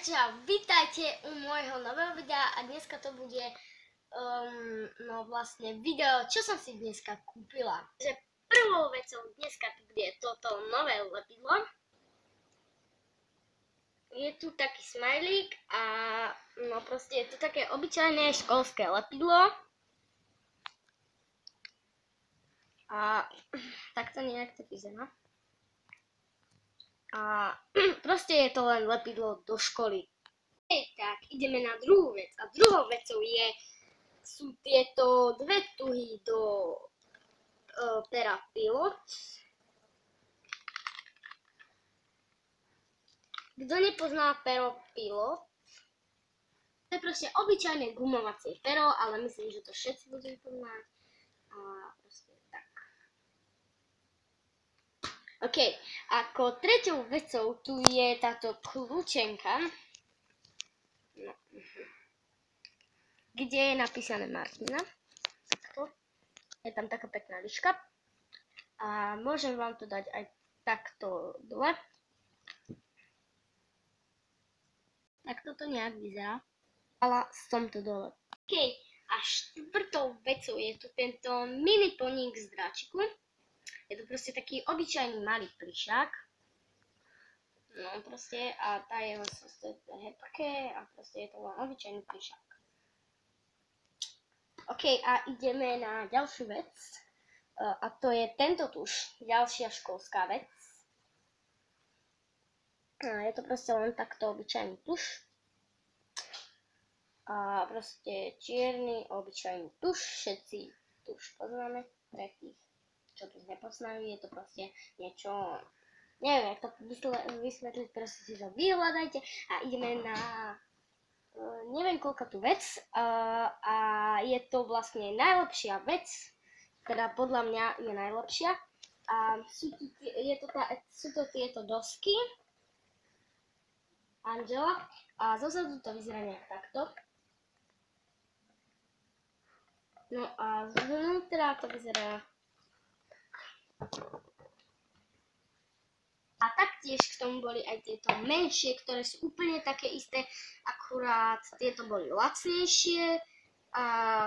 Čau, vítajte u môjho nového videa a dneska to bude vlastne video, čo som si dneska kúpila. Že prvou vecou dneska tu bude toto nové lepidlo. Je tu taký smajlík a proste je tu také obyčajné školské lepidlo. A takto nejak to vyzerá. A proste je to len lepidlo do školy. Tak ideme na druhú vec. A druhou vecou sú tieto dve tuhy do pera Pilot. Kto nepozná pero Pilot, to je proste obyčajné gumovacie pero, ale myslím, že to všetci budú poznať. A proste tak. OK, ako treťou vecou tu je táto kľúčenka, kde je napísané Martina. Takto. Je tam taká pekná liška. A môžem vám to dať aj takto dole. Takto to nejak vyzerá. Dala som to dole. OK, a štvrtou vecou je tu tento mini poník z dráčiku. Je to proste taký obyčajný malý plišák. No proste, a tá jeho je hebké a proste je to len obyčajný plišák. OK, a ideme na ďalšiu vec. A to je tento tuš, ďalšia školská vec. Je to proste len takto obyčajný tuš. A proste čierny obyčajný tuš, všetci tuš poznáme, pre tých, čo tu nepoznajú, je to proste niečo, neviem, jak to vysvetliť, proste si to vyhľadajte a ideme na neviem koľko tu vec a je to vlastne najlepšia vec, teda podľa mňa je najlepšia a sú to tieto dosky Angela a zozadu to vyzerá nejak takto. No a zvnútra to vyzerá. A taktiež k tomu boli aj tieto menšie, ktoré sú úplne také isté, akurát tieto boli lacnejšie a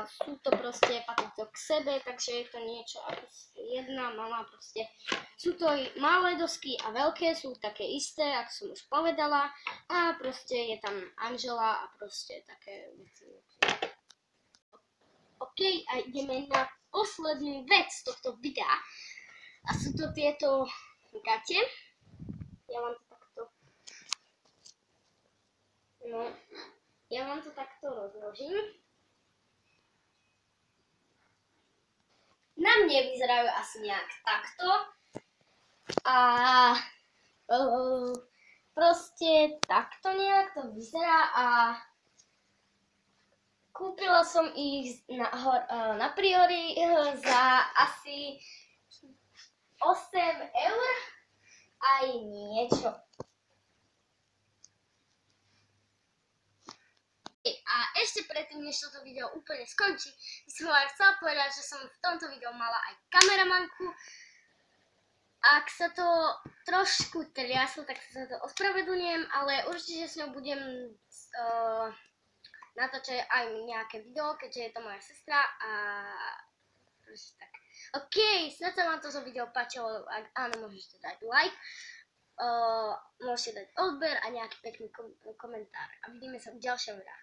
sú to proste, patrí to k sebe, takže je to niečo ako jedna malá proste. Sú to malé dosky a veľké, sú také isté, ako som už povedala a proste je tam Angela a proste také veci. OK, a ideme na poslednú vec tohto videa a sú to tieto gate. Ja vám to takto rozložím. Na mne vyzerajú asi nejak takto. A proste takto nejak to vyzerá a kúpila som ich na Priori za asi 8 eur aj niečo. A ešte predtým, než toto video úplne skončí, by som vám chcela povedať, že som v tomto videu mala aj kameramanku. Ak sa to trošku triaslo, tak sa to ospravedlňujem, ale určite s ňou budem natáčať aj nejaké video, keďže je to moja sestra a proste tak. OK, snad sa vám toto video páčilo, ak áno, môžete dať like, môžete dať odber a nejaký pekný komentár. A vidíme sa v ďalšom videu.